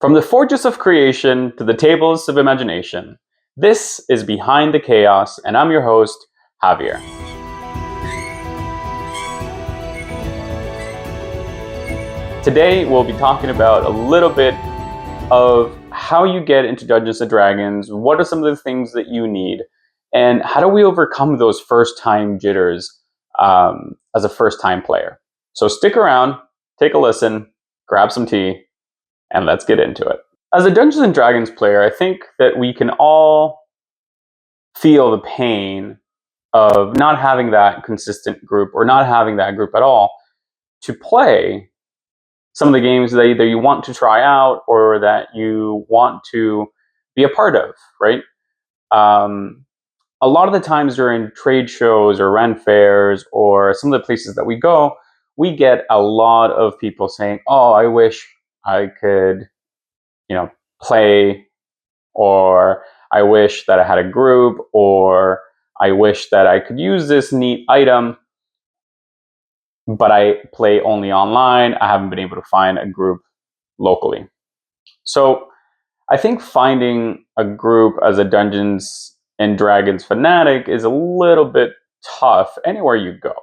From the fortress of creation to the tables of imagination, this is Behind the Chaos, and I'm your host, Javier. Today, we'll be talking about a little bit of how you get into Dungeons & Dragons, what are some of the things that you need, and how do we overcome those first-time jitters as a first-time player. So stick around, take a listen, grab some tea, and let's get into it. As a Dungeons & Dragons player, I think that we can all feel the pain of not having that consistent group or not having that group at all to play some of the games that either you want to try out or that you want to be a part of, right? A lot of the times during trade shows or rent fairs or some of the places that we go, we get a lot of people saying, oh, I wish I could, play, or I wish that I had a group, or I wish that I could use this neat item, but I play only online. I haven't been able to find a group locally. So I think finding a group as a Dungeons and Dragons fanatic is a little bit tough anywhere you go.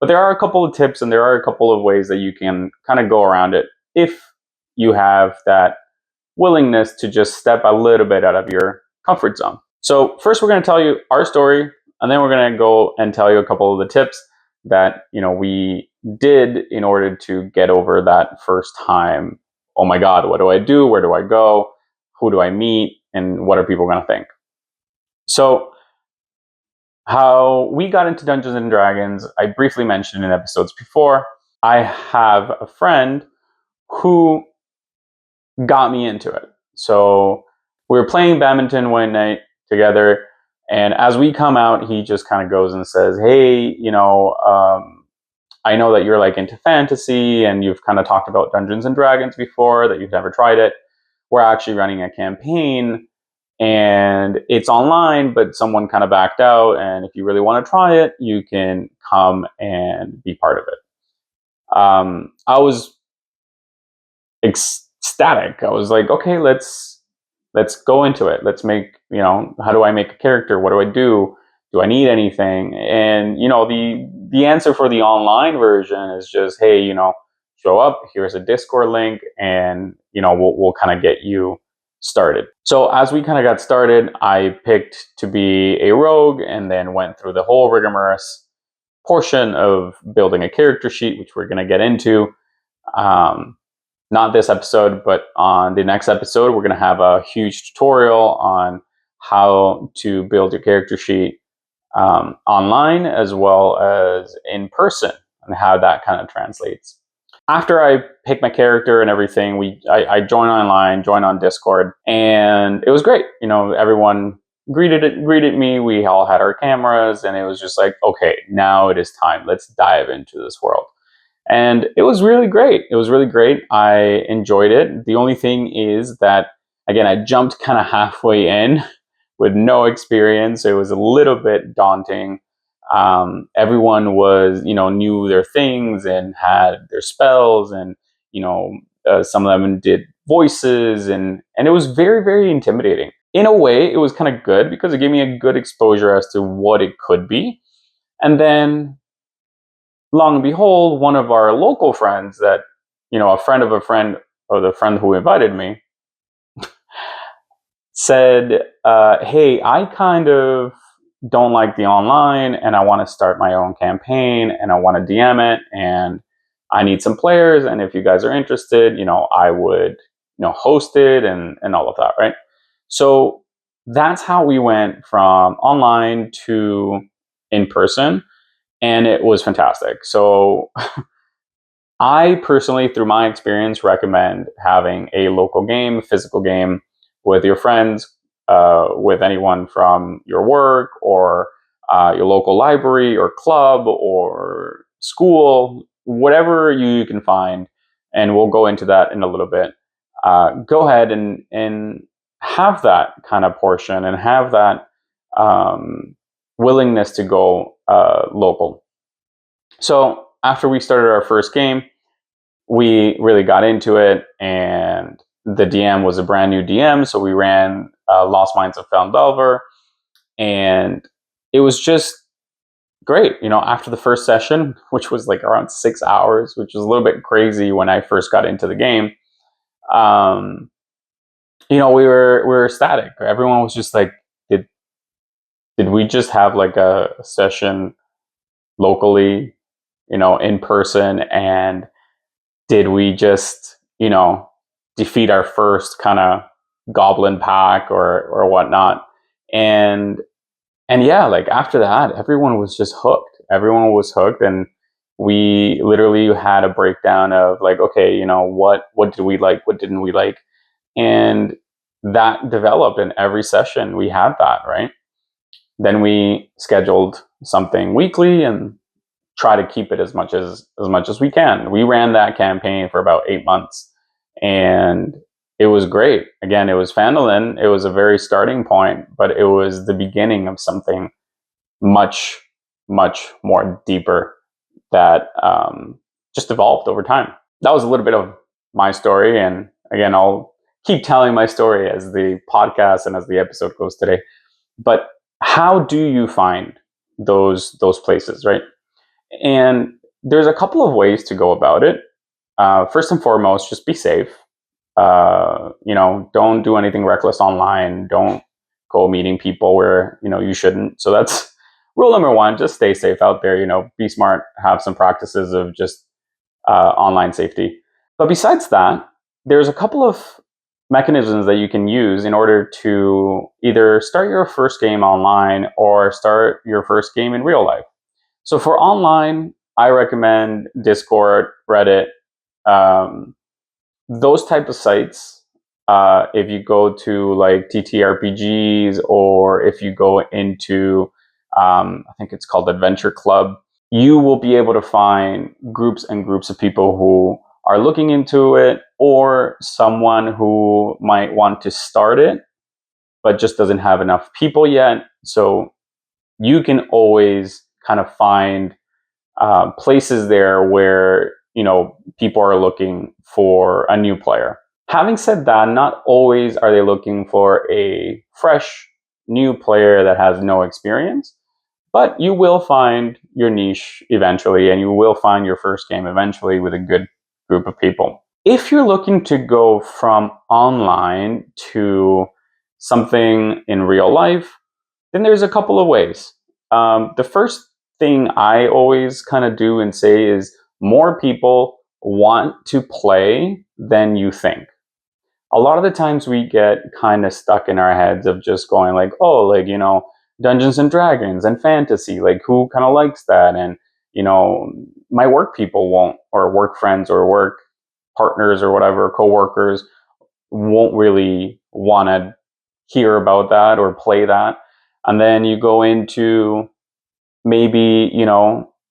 But there are a couple of tips and there are a couple of ways that you can kind of go around it if you have that willingness to just step a little bit out of your comfort zone. So first we're going to tell you our story, and then we're going to go and tell you a couple of the tips that we did in order to get over that first time, oh my God, what do I do? Where do I go? Who do I meet? And what are people going to think? So how we got into Dungeons and Dragons, I briefly mentioned in episodes before. I have a friend who got me into it. So we were playing badminton one night together, and as we come out, he just kind of goes and says, hey, I know that you're like into fantasy and you've kind of talked about Dungeons and Dragons before, that you've never tried it. We're actually running a campaign and it's online, but someone kind of backed out, and if you really want to try it, you can come and be part of it. I was ecstatic. I was like, okay, let's go into it. Let's make, how do I make a character? What do I do? Do I need anything? And the answer for the online version is just, hey, show up, here's a Discord link, and we'll kind of get you started. So as we kind of got started, I picked to be a rogue and then went through the whole rigorous portion of building a character sheet, which we're going to get into. Not this episode, but on the next episode, we're going to have a huge tutorial on how to build your character sheet online as well as in person, and how that kind of translates. After I picked my character and everything, I joined online, joined on Discord, and it was great. Everyone greeted me. We all had our cameras, and it was just like, okay, now it is time. Let's dive into this world. And it was really great. I enjoyed it. The only thing is that, again, I jumped kind of halfway in with no experience. It was a little bit daunting. Everyone was, knew their things and had their spells, and, some of them did voices, and it was very, very intimidating. In a way, it was kind of good because it gave me a good exposure as to what it could be. And then, long and behold, one of our local friends that, a friend of a friend, or the friend who invited me, said, hey, I kind of don't like the online, and I want to start my own campaign, and I want to DM it, and I need some players, and if you guys are interested, I would, host it and all of that, right? So that's how we went from online to in person. And it was fantastic. So I personally, through my experience, recommend having a local game, physical game with your friends, with anyone from your work or your local library or club or school, whatever you can find. And we'll go into that in a little bit. Go ahead and have that kind of portion and have that willingness to go local. So after we started our first game, we really got into it, and the DM was a brand new DM, so we ran Lost Mines of Faldelver, and it was just great. After the first session, which was like around 6 hours, which was a little bit crazy when I first got into the game, we were ecstatic. Everyone was just like, did we just have like a session locally, in person, and did we just, defeat our first kind of goblin pack or whatnot? And yeah, like after that, everyone was just hooked. Everyone was hooked, and we literally had a breakdown of like, okay, what did we like, what didn't we like, and that developed in every session. We had that, right? Then we scheduled something weekly and try to keep it as much as we can. We ran that campaign for about 8 months, and it was great. Again, it was Phandalin. It was a very starting point, but it was the beginning of something much, much more deeper that just evolved over time. That was a little bit of my story, and again, I'll keep telling my story as the podcast and as the episode goes today. But how do you find those places, right? And there's a couple of ways to go about it. First and foremost, just be safe. Don't do anything reckless online. Don't go meeting people where you shouldn't. So that's rule number one. Just stay safe out there. Be smart. Have some practices of just online safety. But besides that, there's a couple of mechanisms that you can use in order to either start your first game online or start your first game in real life. So for online, I recommend Discord, Reddit, those type of sites. If you go to like TTRPGs, or if you go into, I think it's called Adventure Club, you will be able to find groups and groups of people who are looking into it, or someone who might want to start it, but just doesn't have enough people yet. So you can always kind of find places there where people are looking for a new player. Having said that, not always are they looking for a fresh new player that has no experience, but you will find your niche eventually, and you will find your first game eventually with a good group of people. If you're looking to go from online to something in real life, then there's a couple of ways. The first thing I always kind of do and say is more people want to play than you think. A lot of the times we get kind of stuck in our heads of just going like, oh, like, Dungeons and Dragons and fantasy, like who kind of likes that? And, my work people won't, or work friends or work partners or whatever, coworkers won't really want to hear about that or play that. And then you go into maybe,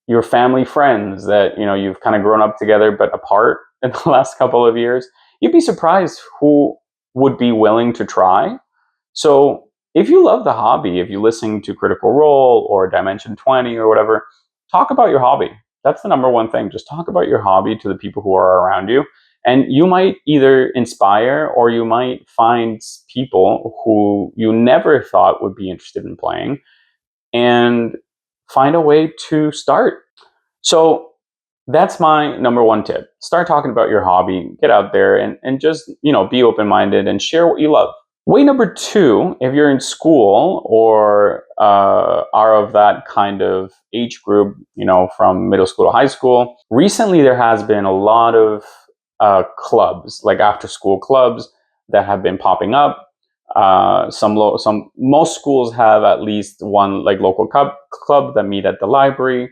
your family friends that, you've kind of grown up together but apart in the last couple of years. You'd be surprised who would be willing to try. So if you love the hobby, if you listen to Critical Role or Dimension 20 or whatever, talk about your hobby. That's the number one thing. Just talk about your hobby to the people who are around you. And you might either inspire, or you might find people who you never thought would be interested in playing, and find a way to start. So that's my number one tip. Start talking about your hobby, get out there and just, be open-minded and share what you love. Way number two, if you're in school or are of that kind of age group, from middle school to high school, recently there has been a lot of clubs, like after-school clubs that have been popping up. Most schools have at least one like local club that meet at the library.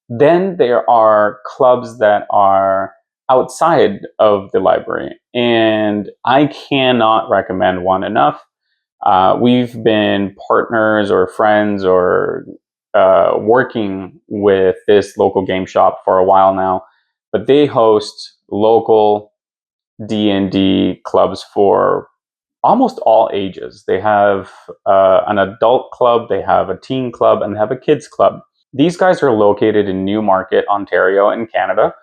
Then there are clubs that are outside of the library, and I cannot recommend one enough. We've been partners or friends or working with this local game shop for a while now, but they host local D&D clubs for almost all ages. They have an adult club, they have a teen club, and they have a kids club. These guys are located in Newmarket, Ontario in Canada,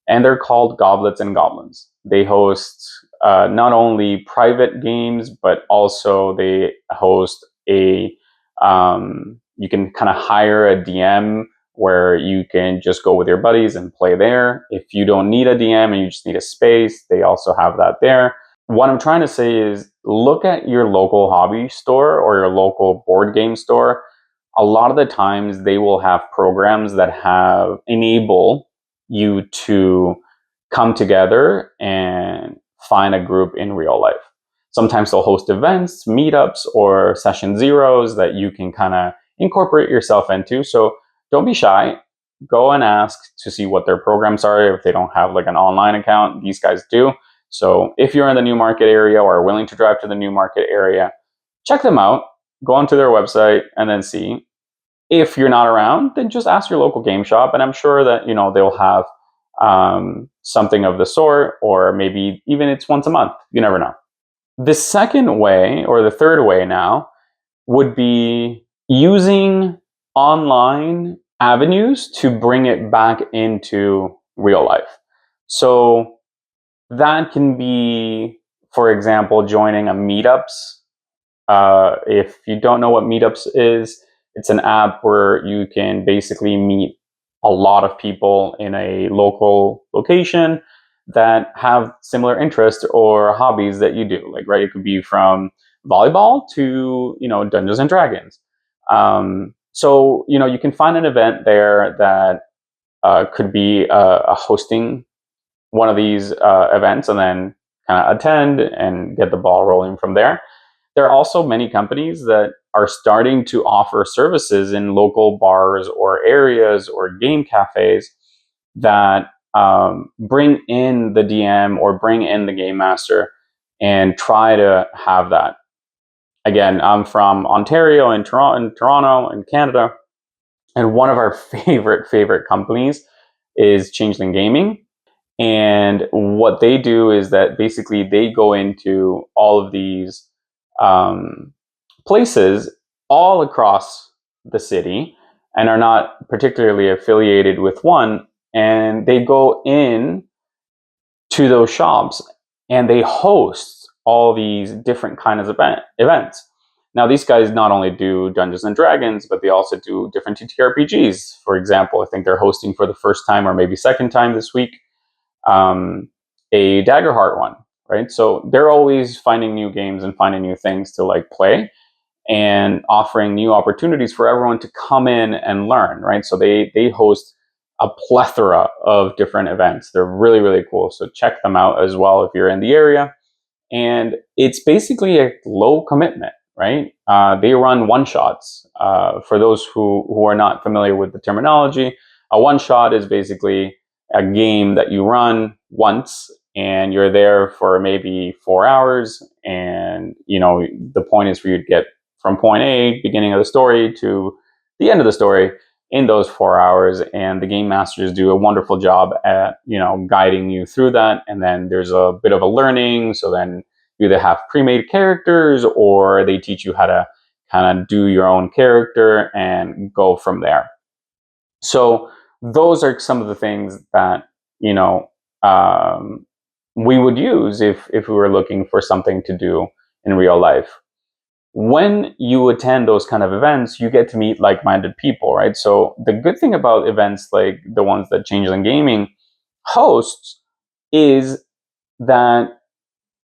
and they're called Goblets and Goblins. They host not only private games, but also they host you can kind of hire a DM where you can just go with your buddies and play there. If you don't need a DM and you just need a space, they also have that there. What I'm trying to say is look at your local hobby store or your local board game store. A lot of the times they will have programs that enable you to come together and find a group in real life. Sometimes they'll host events, meetups, or session zeros that you can kind of incorporate yourself into. So don't be shy. Go and ask to see what their programs are. If they don't have like an online account, these guys do. So if you're in the Newmarket area or are willing to drive to the Newmarket area, check them out. Go onto their website and then see. If you're not around, then just ask your local game shop, and I'm sure that they'll have something of the sort, or maybe even it's once a month. You never know. The second way, or the third way now, would be using online avenues to bring it back into real life. So that can be, for example, joining a meetups. If you don't know what meetups is, it's an app where you can basically meet a lot of people in a local location that have similar interests or hobbies that you do. Like, right, it could be from volleyball to Dungeons and Dragons. So you can find an event there that could be hosting one of these events, and then kind of attend and get the ball rolling from there. There are also many companies that are starting to offer services in local bars or areas or game cafes that bring in the DM or bring in the game master and try to have that. Again, I'm from Ontario and Toronto in Canada, and one of our favorite companies is Changeling Gaming. And what they do is that basically they go into all of these places all across the city and are not particularly affiliated with one. And they go in to those shops and they host all these different kinds of events. Now, these guys not only do Dungeons and Dragons, but they also do different TTRPGs. For example, I think they're hosting for the first time or maybe second time this week a Daggerheart one, right? So they're always finding new games and finding new things to like play and offering new opportunities for everyone to come in and learn, right? So they host a plethora of different events. They're really, really cool. So check them out as well if you're in the area. And it's basically a low commitment, right? They run one-shots. For those who are not familiar with the terminology, a one-shot is basically a game that you run once and you're there for maybe 4 hours. And, the point is for you to get from point A, beginning of the story, to the end of the story in those 4 hours. And the game masters do a wonderful job at, guiding you through that. And then there's a bit of a learning. So then you either have pre-made characters or they teach you how to kind of do your own character and go from there. So those are some of the things that, we would use if we were looking for something to do in real life. When you attend those kind of events, you get to meet like-minded people, right? So the good thing about events like the ones that Changeling Gaming hosts is that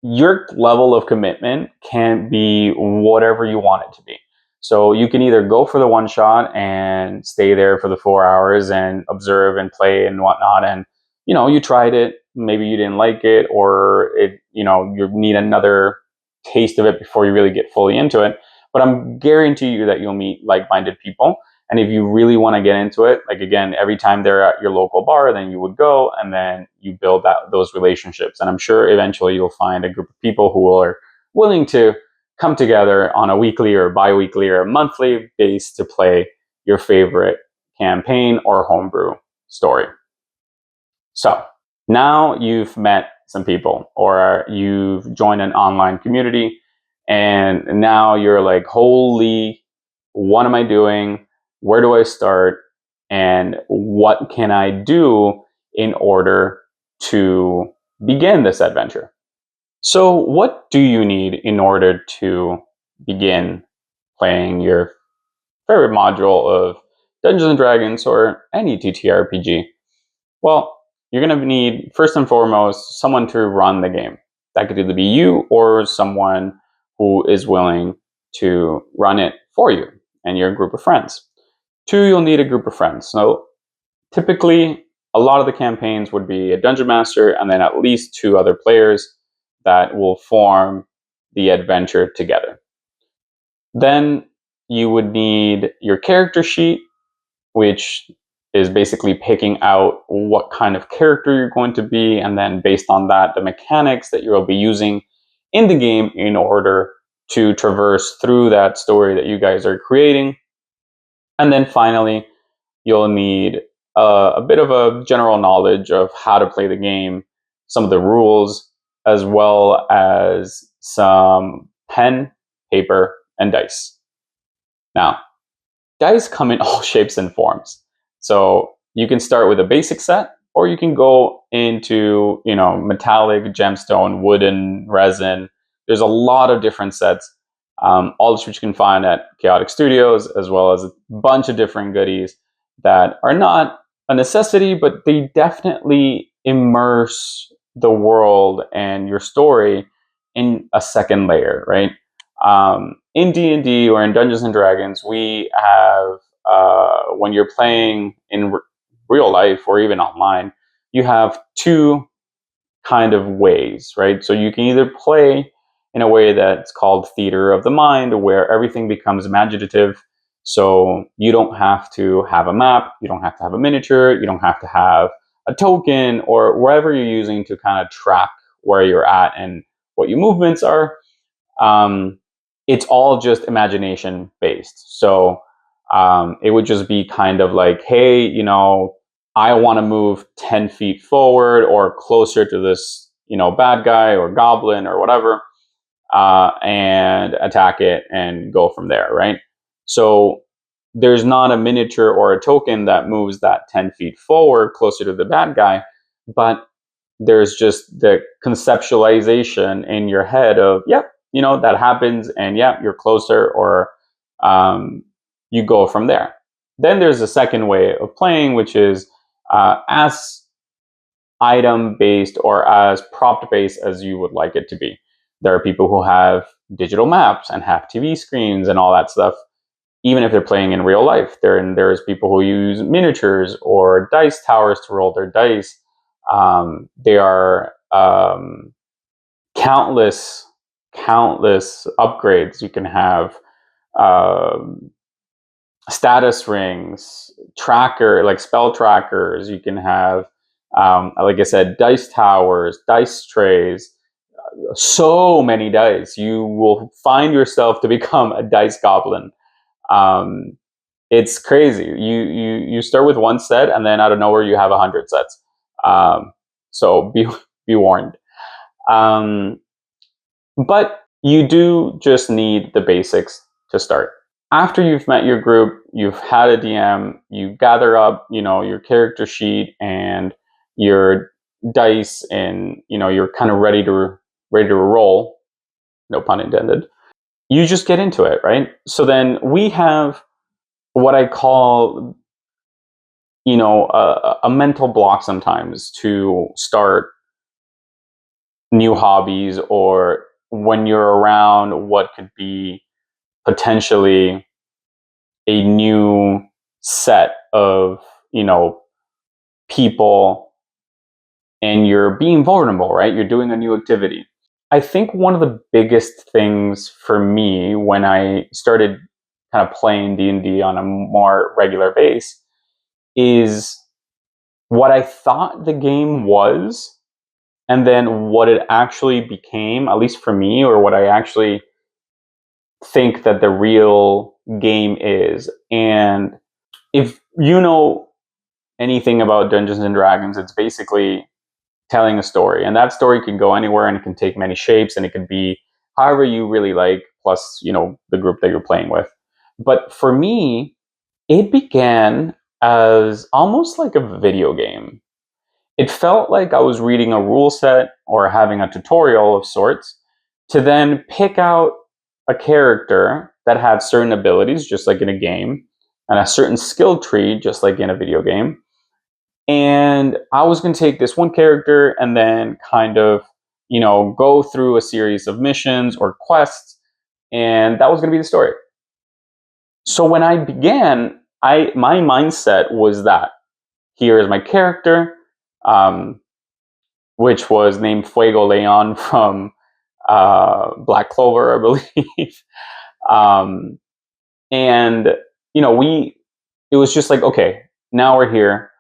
your level of commitment can be whatever you want it to be. So you can either go for the one shot and stay there for the 4 hours and observe and play and whatnot. And, you tried it, maybe you didn't like it, or you need another taste of it before you really get fully into it. But I'm guarantee you that you'll meet like-minded people. And if you really want to get into it, like again, every time they're at your local bar, then you would go and then you build those relationships. And I'm sure eventually you'll find a group of people who are willing to come together on a weekly or bi-weekly or monthly basis to play your favorite campaign or homebrew story. So now you've met some people or you've joined an online community and now you're like, holy, what am I doing? Where do I start? And what can I do in order to begin this adventure? So, what do you need in order to begin playing your favorite module of Dungeons and Dragons or any TTRPG? Well, you're going to need, first and foremost, someone to run the game. That could either be you or someone who is willing to run it for you and your group of friends. Two, you'll need a group of friends. So typically, a lot of the campaigns would be a dungeon master and then at least two other players that will form the adventure together. Then you would need your character sheet, which is basically picking out what kind of character you're going to be, and then based on that, the mechanics that you'll be using in the game in order to traverse through that story that you guys are creating. And then finally, you'll need a bit of a general knowledge of how to play the game, some of the rules, as well as some pen, paper, and dice. Now, dice come in all shapes and forms. So you can start with a basic set, or you can go into, metallic, gemstone, wooden, resin. There's a lot of different sets, all of which you can find at Chaotic Studios, as well as a bunch of different goodies that are not a necessity, but they definitely immerse the world and your story in a second layer, right? In D&D or in Dungeons and Dragons, we have when you're playing in real life or even online, you have two kind of ways, right? So you can either play in a way that's called theater of the mind, where everything becomes imaginative. So you don't have to have a map, you don't have to have a miniature, you don't have to have a token or wherever you're using to kind of track where you're at and what your movements are. It's all just imagination based. So it would just be kind of like, hey, I want to move 10 feet forward or closer to this, bad guy or goblin or whatever, and attack it and go from there, right? So there's not a miniature or a token that moves that 10 feet forward closer to the bad guy, but there's just the conceptualization in your head of, yep, that happens, and yeah, you're closer, or you go from there. Then there's a second way of playing, which is as item based or as prompt based as you would like it to be. There are people who have digital maps and have TV screens and all that stuff, even if they're playing in real life. There's people who use miniatures or dice towers to roll their dice. There are countless upgrades. You can have status rings, like spell trackers. You can have, like I said, dice towers, dice trays, so many dice. You will find yourself to become a dice goblin. It's crazy. You start with one set, and then out of nowhere you have 100 sets. So be warned. But you do just need the basics to start. After you've met your group, you've had a DM, you gather up, your character sheet and your dice, and you're kind of ready to roll. No pun intended. You just get into it, right? So then we have what I call, a mental block sometimes to start new hobbies, or when you're around what could be potentially a new set of, people, and you're being vulnerable, right? You're doing a new activity. I think one of the biggest things for me when I started kind of playing D&D on a more regular base is what I thought the game was, and then what it actually became, at least for me, or what I actually think that the real game is. And if you know anything about Dungeons and Dragons, it's basically telling a story, and that story can go anywhere, and it can take many shapes, and it can be however you really like, plus the group that you're playing with. But for me, it began as almost like a video game. It felt like I was reading a rule set or having a tutorial of sorts to then pick out a character that had certain abilities, just like in a game, and a certain skill tree, just like in a video game. And I was going to take this one character and then kind of, go through a series of missions or quests, and that was going to be the story. So when I began, my mindset was that here is my character, um, which was named Fuego Leon from Black Clover, I believe. um, and it was just like, okay, now we're here.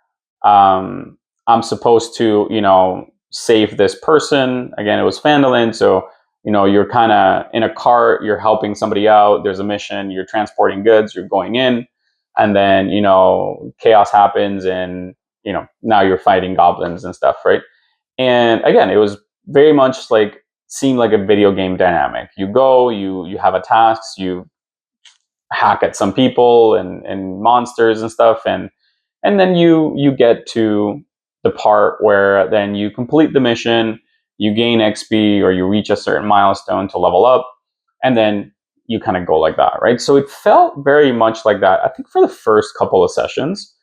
I'm supposed to, save this person. Again, it was Phandalin, so you're kind of in a cart, you're helping somebody out. There's a mission, you're transporting goods, you're going in, and then chaos happens, and now you're fighting goblins and stuff, right? And again, it was very much like seemed like a video game dynamic. You go, you have a task, you hack at some people and monsters and stuff, and then you get to the part where then you complete the mission, you gain XP, or you reach a certain milestone to level up, and then you kind of go like that, right? So it felt very much like that, I think, for the first couple of sessions,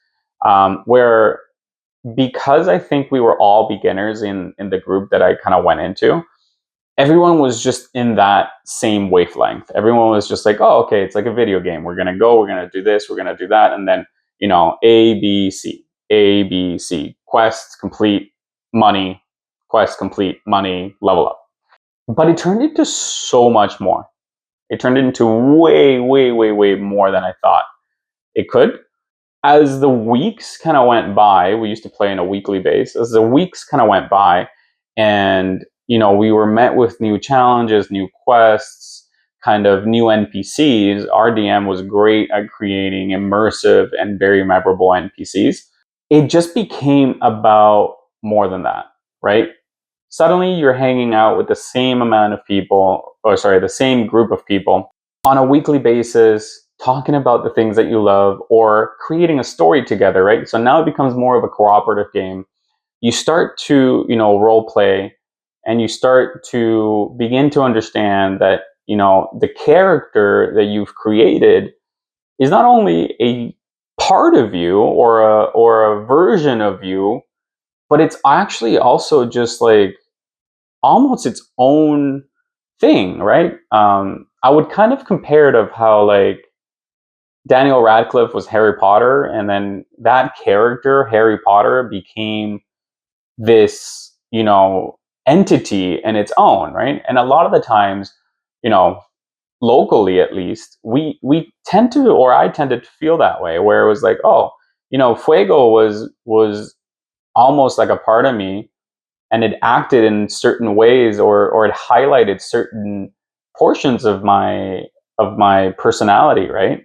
where, because I think we were all beginners in the group that I kind of went into, everyone was just in that same wavelength. Everyone was just like, oh, okay, it's like a video game. We're going to go, we're going to do this, we're going to do that. And then, A, B, C, A, B, C, quest complete, money, quest complete, money, level up. But it turned into so much more. It turned into way, way, way, way more than I thought it could. As the weeks kind of went by, we used to play on a weekly basis. As the weeks kind of went by, and we were met with new challenges, new quests, kind of new NPCs. Our DM was great at creating immersive and very memorable NPCs. It just became about more than that, right? Suddenly you're hanging out with the same amount of people, the same group of people on a weekly basis, talking about the things that you love or creating a story together, right? So now it becomes more of a cooperative game. You start to, role play, and you start to begin to understand that, the character that you've created is not only a part of you or a version of you, but it's actually also just like almost its own thing, right? I would kind of compare it of how like Daniel Radcliffe was Harry Potter, and then that character, Harry Potter, became this, entity in its own, right? And a lot of the times, you know, locally at least, we tend to, or I tended to feel that way, where it was like, oh, Fuego was almost like a part of me, and it acted in certain ways, or it highlighted certain portions of my personality, right?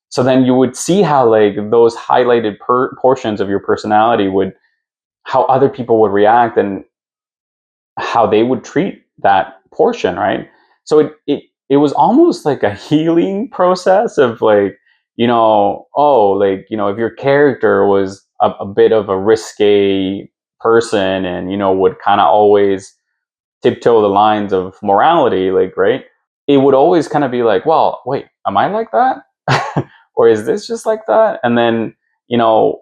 So then you would see how like those highlighted portions of your personality would, how other people would react, and how they would treat that portion, right? So it was almost like a healing process of like, if your character was a bit of a risque person, and would kind of always tiptoe the lines of morality, like, right? It would always kind of be like, well, wait, am I like that? Or is this just like that? And then,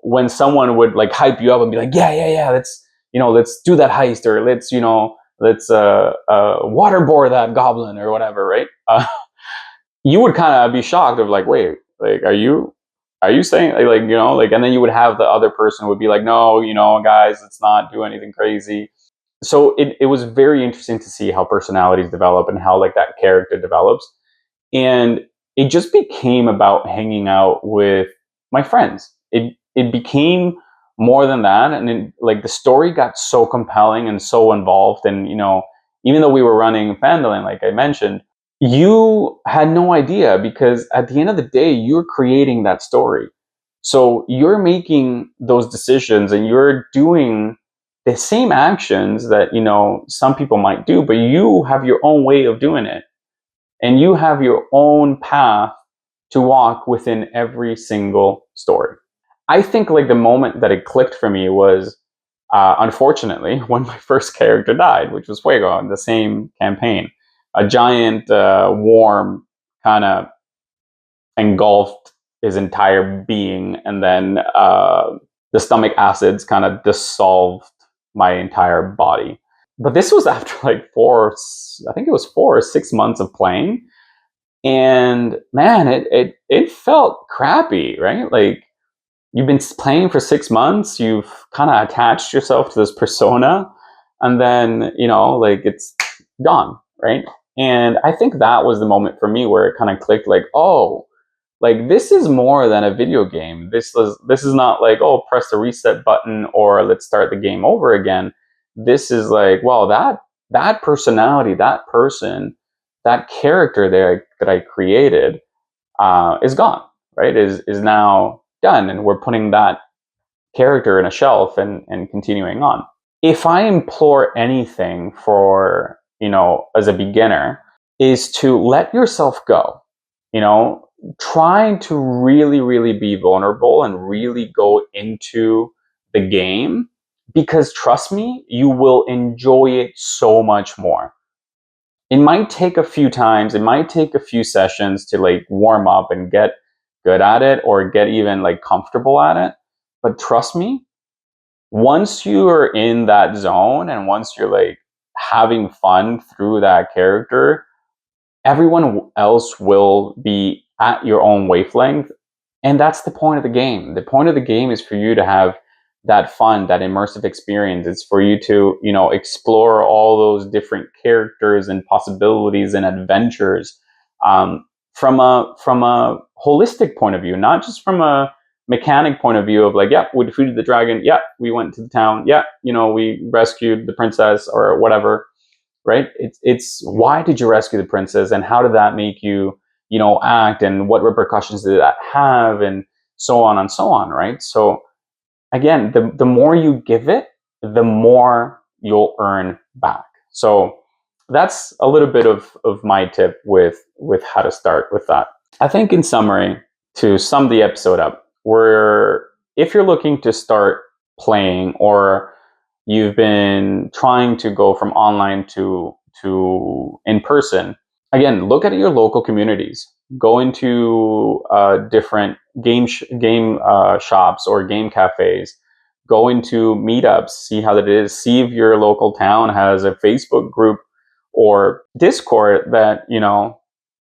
when someone would like hype you up and be like, yeah, yeah, yeah, let's do that heist, or let's waterboard that goblin or whatever, right? You would kind of be shocked of like, wait, like, are you saying like, and then you would have the other person would be like, no, guys, let's not do anything crazy. So it was very interesting to see how personalities develop and how like that character develops. And it just became about hanging out with my friends. It became more than that, and like the story got so compelling and so involved. And even though we were running Phandalin, like I mentioned, you had no idea, because at the end of the day, you're creating that story. So you're making those decisions, and you're doing the same actions that some people might do, but you have your own way of doing it, and you have your own path to walk within every single story. I think like the moment that it clicked for me was Unfortunately, when my first character died, which was Fuego in the same campaign, a giant worm kind of engulfed his entire being, and then the stomach acids kind of dissolved my entire body. But this was after like I think it was 4 or 6 months of playing, and man, it felt crappy, right? Like you've been playing for 6 months, you've kind of attached yourself to this persona, and then like it's gone, right? And I think that was the moment for me where it kind of clicked, like, oh, like this is more than a video game. This is not like, oh, press the reset button or let's start the game over again. This is like, well, that personality, that person, that character there that I created is gone, right? Is now done, and we're putting that character in a shelf and continuing on. If I implore anything for as a beginner, is to let yourself go. Trying to really, really be vulnerable and really go into the game, because trust me, you will enjoy it so much more. It might take a few times, it might take a few sessions to like warm up and get good at it or get even like comfortable at it. But trust me, once you are in that zone and once you're like having fun through that character, everyone else will be at your own wavelength. And that's the point of the game. The point of the game is for you to have that fun, that immersive experience. It's for you to, explore all those different characters and possibilities and adventures from a holistic point of view, not just from a mechanic point of view of like, yeah, we defeated the dragon. Yeah, we went to the town. Yeah, we rescued the princess or whatever. Right? It's why did you rescue the princess, and how did that make you, act, and what repercussions did that have, and so on and so on, right? So again, the more you give it, the more you'll earn back. So that's a little bit of my tip with how to start with that. I think in summary, to sum the episode up, if you're looking to start playing, or you've been trying to go from online to in person, again, look at your local communities. Go into different game shops or game cafes. Go into meetups. See how that is. See if your local town has a Facebook group or Discord that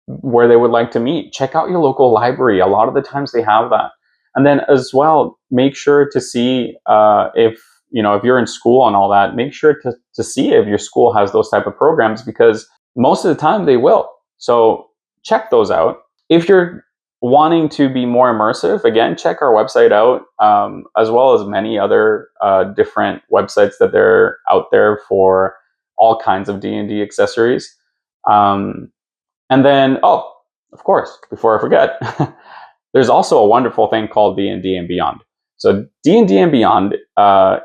where they would like to meet. Check out your local library. A lot of the times they have that. And then as well, make sure to see if you're in school and all that, make sure to see if your school has those type of programs, because most of the time they will. So check those out. If you're wanting to be more immersive, again, check our website out, as well as many other different websites that are out there for all kinds of D&D accessories. And then, oh, of course, before I forget, there's also a wonderful thing called D&D and Beyond. So D&D and Beyond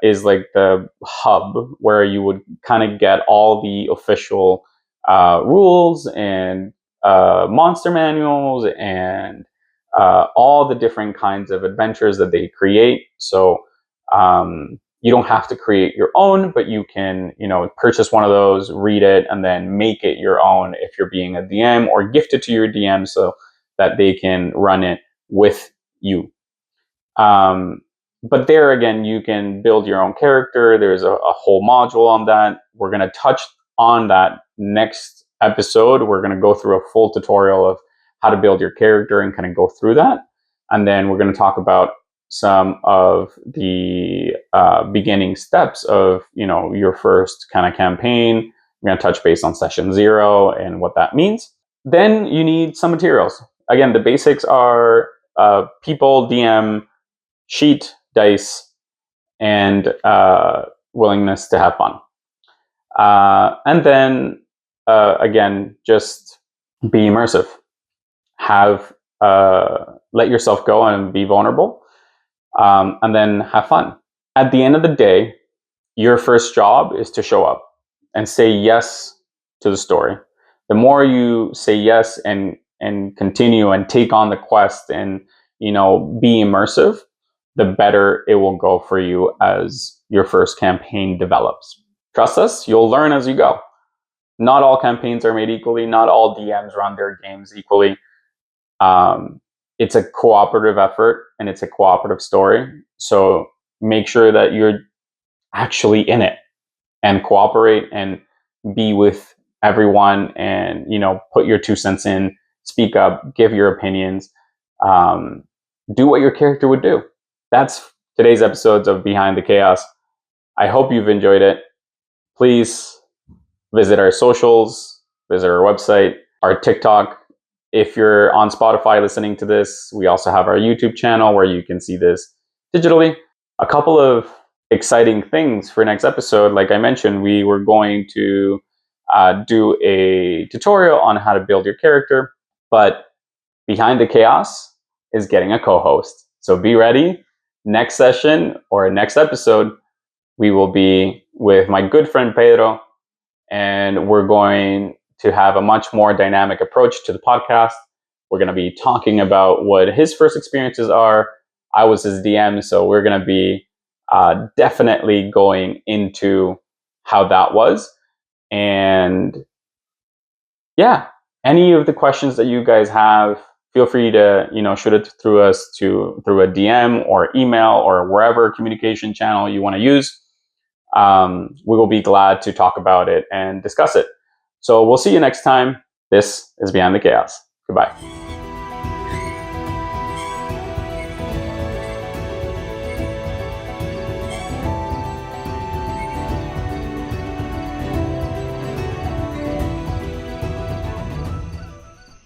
is like the hub where you would kind of get all the official rules and monster manuals and all the different kinds of adventures that they create. So you don't have to create your own, but you can, purchase one of those, read it, and then make it your own if you're being a DM, or gift it to your DM so that they can run it with you. But there again, you can build your own character. There's a whole module on that. We're going to touch on that next episode. We're going to go through a full tutorial of how to build your character and kind of go through that. And then we're going to talk about some of the beginning steps of your first kind of campaign. We're going to touch base on session 0 and what that means. Then you need some materials. Again, the basics are people, DM, sheet, dice, and willingness to have fun. And then again, just be immersive. Let yourself go and be vulnerable, and then have fun. At the end of the day, your first job is to show up and say yes to the story. The more you say yes and continue and take on the quest and be immersive, the better it will go for you as your first campaign develops. Trust us, you'll learn as you go. Not all campaigns are made equally. Not all DMs run their games equally. It's a cooperative effort and it's a cooperative story. So make sure that you're actually in it and cooperate and be with everyone and, put your 2 cents in, speak up, give your opinions, do what your character would do. That's today's episodes of Behind the Chaos. I hope you've enjoyed it. Please visit our socials, visit our website, our TikTok. If you're on Spotify listening to this, we also have our YouTube channel where you can see this digitally. A couple of exciting things for next episode. Like I mentioned, we were going to do a tutorial on how to build your character, but Behind the Chaos is getting a co-host. So be ready. Next session or next episode, we will be with my good friend Pedro, and we're going to have a much more dynamic approach to the podcast. We're going to be talking about what his first experiences are. I was his DM, so we're going to be definitely going into how that was. And yeah, any of the questions that you guys have, feel free to shoot it through a DM or email or wherever communication channel you want to use. We will be glad to talk about it and discuss it. So we'll see you next time. This is Beyond the Chaos. Goodbye.